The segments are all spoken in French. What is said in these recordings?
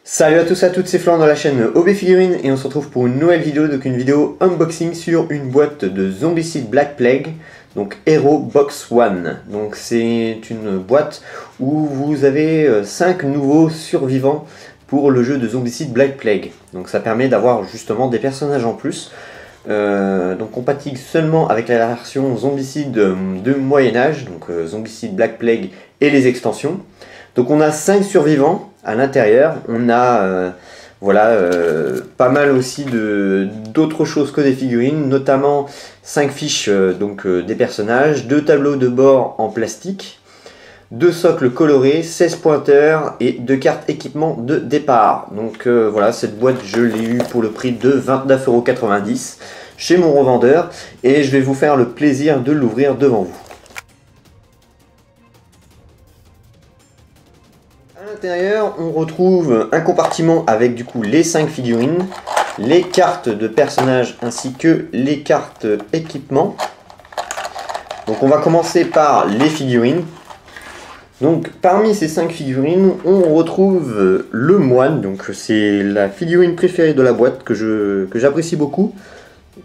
Salut à tous et à toutes, c'est Florent dans la chaîne OB Figurines et on se retrouve pour une nouvelle vidéo, donc une vidéo unboxing sur une boîte de Zombicide Black Plague, donc Hero Box One. Donc c'est une boîte où vous avez 5 nouveaux survivants pour le jeu de Zombicide Black Plague. Donc ça permet d'avoir justement des personnages en plus. Donc compatible seulement avec la version Zombicide de Moyen-Âge, donc Zombicide Black Plague et les extensions. Donc on a 5 survivants à l'intérieur, on a pas mal aussi d'autres choses que des figurines, notamment 5 fiches des personnages, 2 tableaux de bord en plastique, 2 socles colorés, 16 pointeurs et 2 cartes équipement de départ. Donc voilà, cette boîte je l'ai eue pour le prix de 29,90 € chez mon revendeur et je vais vous faire le plaisir de l'ouvrir devant vous. À l'intérieur, on retrouve un compartiment avec du coup les 5 figurines, les cartes de personnages ainsi que les cartes équipement. Donc on va commencer par les figurines. Donc parmi ces 5 figurines, on retrouve le moine. Donc c'est la figurine préférée de la boîte que j'apprécie beaucoup.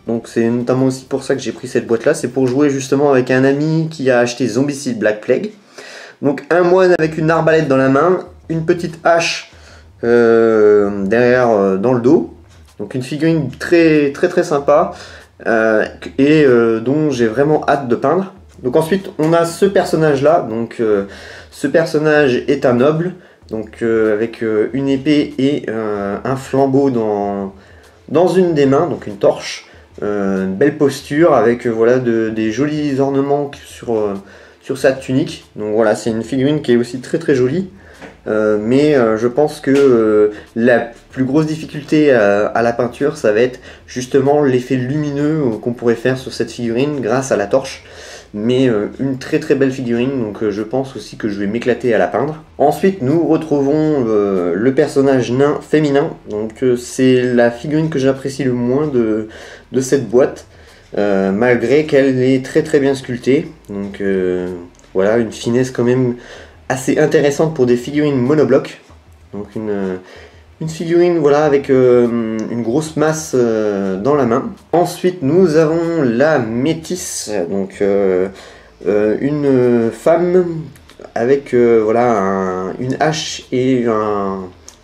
Donc c'est notamment aussi pour ça que j'ai pris cette boîte là, c'est pour jouer justement avec un ami qui a acheté Zombicide Black Plague. Donc un moine avec une arbalète dans la main, une petite hache derrière dans le dos. Donc une figurine très sympa dont j'ai vraiment hâte de peindre. Donc ensuite on a ce personnage là, donc ce personnage est un noble, donc avec une épée et un flambeau dans une des mains, donc une torche. Belle posture avec des jolis ornements sur sa tunique. Donc voilà, c'est une figurine qui est aussi très jolie. Mais je pense que la plus grosse difficulté à la peinture, ça va être justement l'effet lumineux qu'on pourrait faire sur cette figurine grâce à la torche. Mais une très belle figurine, donc je pense aussi que je vais m'éclater à la peindre. Ensuite nous retrouvons le personnage nain féminin, donc c'est la figurine que j'apprécie le moins de cette boîte, malgré qu'elle est très bien sculptée. Donc voilà, une finesse quand même assez intéressante pour des figurines monoblocs. Donc une figurine voilà, avec une grosse masse dans la main. Ensuite nous avons la métisse, donc une femme avec une hache et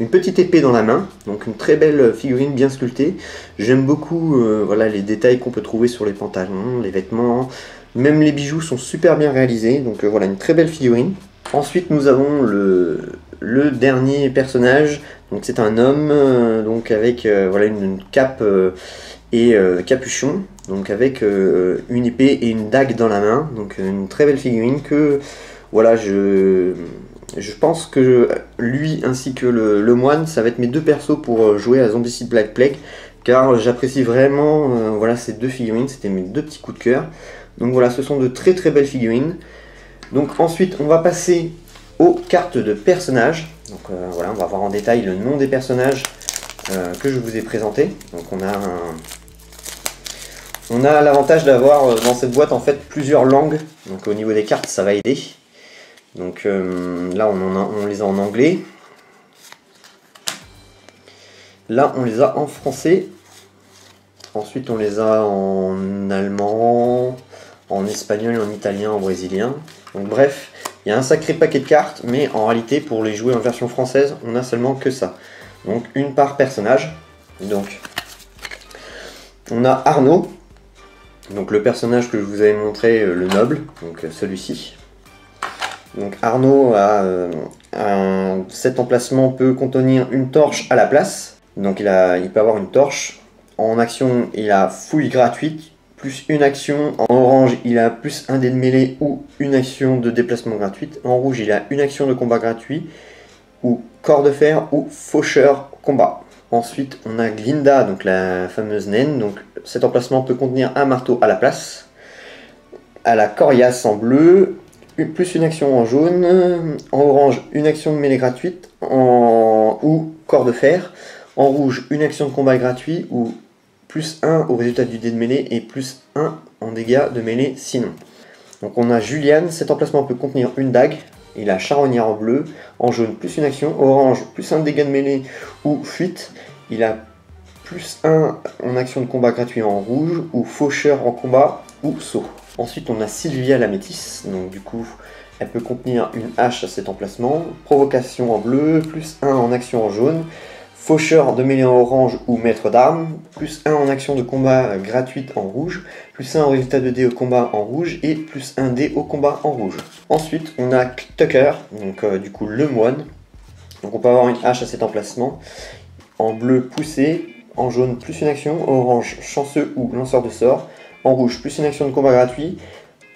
une petite épée dans la main. Donc une très belle figurine bien sculptée. J'aime beaucoup les détails qu'on peut trouver sur les pantalons, les vêtements, même les bijoux sont super bien réalisés. Donc voilà, une très belle figurine. Ensuite nous avons le dernier personnage, donc c'est un homme donc avec une cape et capuchon, donc avec une épée et une dague dans la main. Donc une très belle figurine que voilà, je pense que lui ainsi que le moine, ça va être mes deux persos pour jouer à Zombicide Black Plague, car j'apprécie vraiment ces deux figurines, c'était mes deux petits coups de cœur. Donc voilà, ce sont de très belles figurines. Donc ensuite on va passer aux cartes de personnages. Donc voilà, on va voir en détail le nom des personnages que je vous ai présentés. Donc on a l'avantage d'avoir dans cette boîte en fait plusieurs langues. Donc au niveau des cartes ça va aider. Donc là on les a en anglais. Là on les a en français. Ensuite on les a en allemand, en espagnol, en italien, en brésilien. Donc bref, il y a un sacré paquet de cartes, mais en réalité pour les jouer en version française, on a seulement que ça. Donc une par personnage. Donc on a Arnaud, donc le personnage que je vous avais montré, le noble, donc celui-ci. Donc Arnaud cet emplacement peut contenir une torche à la place. Donc il peut avoir une torche. En action, il a fouille gratuite, plus une action. En orange, il a plus un dé de mêlée ou une action de déplacement gratuite. En rouge, il a une action de combat gratuit, ou corps de fer, ou faucheur combat. Ensuite, on a Glinda, donc la fameuse naine. Donc cet emplacement peut contenir un marteau à la place. À la coriace en bleu, plus une action en jaune. En orange, une action de mêlée gratuite, ou corps de fer. En rouge, une action de combat gratuit, ou plus 1 au résultat du dé de mêlée et plus 1 en dégâts de mêlée sinon. Donc on a Juliane, cet emplacement peut contenir une dague. Il a charognard en bleu, en jaune plus une action, orange plus un dégât de mêlée ou fuite. Il a plus 1 en action de combat gratuit en rouge, ou faucheur en combat, ou saut. Ensuite on a Sylvia la métisse, donc du coup elle peut contenir une hache à cet emplacement, provocation en bleu, plus 1 en action en jaune, faucheur de mêlée en orange ou maître d'armes, plus 1 en action de combat gratuite en rouge, plus 1 au résultat de dés au combat en rouge et plus 1 dé au combat en rouge. Ensuite on a Tucker, donc du coup le moine, donc on peut avoir une hache à cet emplacement, en bleu poussé, en jaune plus une action, orange chanceux ou lanceur de sort, en rouge plus une action de combat gratuit,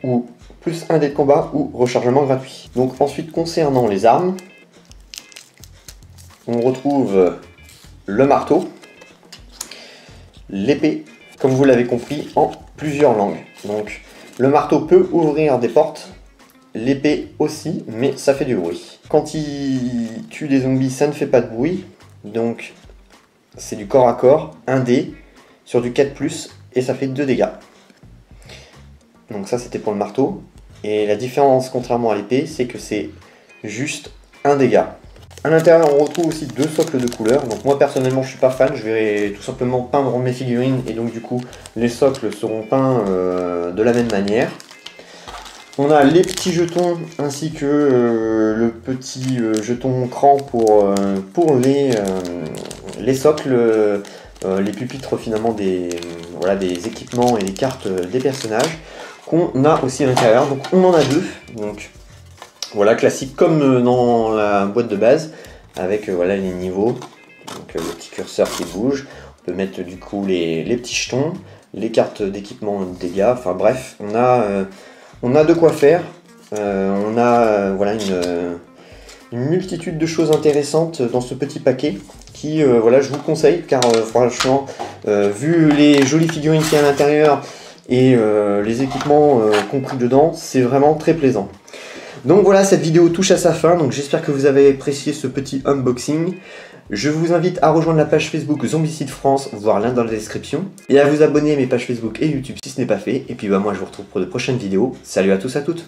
ou plus un dé de combat ou rechargement gratuit. Donc ensuite concernant les armes, on retrouve le marteau, l'épée, comme vous l'avez compris, en plusieurs langues. Donc le marteau peut ouvrir des portes, l'épée aussi, mais ça fait du bruit. Quand il tue des zombies, ça ne fait pas de bruit, donc c'est du corps à corps, 1 dé sur du 4+, et ça fait 2 dégâts. Donc ça c'était pour le marteau. Et la différence, contrairement à l'épée, c'est que c'est juste 1 dégât. À l'intérieur, on retrouve aussi 2 socles de couleurs. Donc moi personnellement, je suis pas fan. Je vais tout simplement peindre mes figurines et donc du coup, les socles seront peints de la même manière. On a les petits jetons ainsi que le petit jeton cran pour les socles, les pupitres finalement des équipements et des cartes des personnages qu'on a aussi à l'intérieur. Donc on en a 2. Donc voilà, classique comme dans la boîte de base avec voilà les niveaux. Donc le petit curseur qui bouge. On peut mettre du coup les petits jetons, les cartes d'équipement de dégâts. Enfin bref, on a de quoi faire. On a voilà une multitude de choses intéressantes dans ce petit paquet qui voilà, je vous conseille car franchement vu les jolies figurines qu'il y a à l'intérieur et les équipements compris dedans, c'est vraiment très plaisant. Donc voilà, cette vidéo touche à sa fin, donc j'espère que vous avez apprécié ce petit unboxing. Je vous invite à rejoindre la page Facebook Zombicide France, voir lien dans la description, et à vous abonner à mes pages Facebook et YouTube si ce n'est pas fait. Et puis bah moi je vous retrouve pour de prochaines vidéos. Salut à tous à toutes.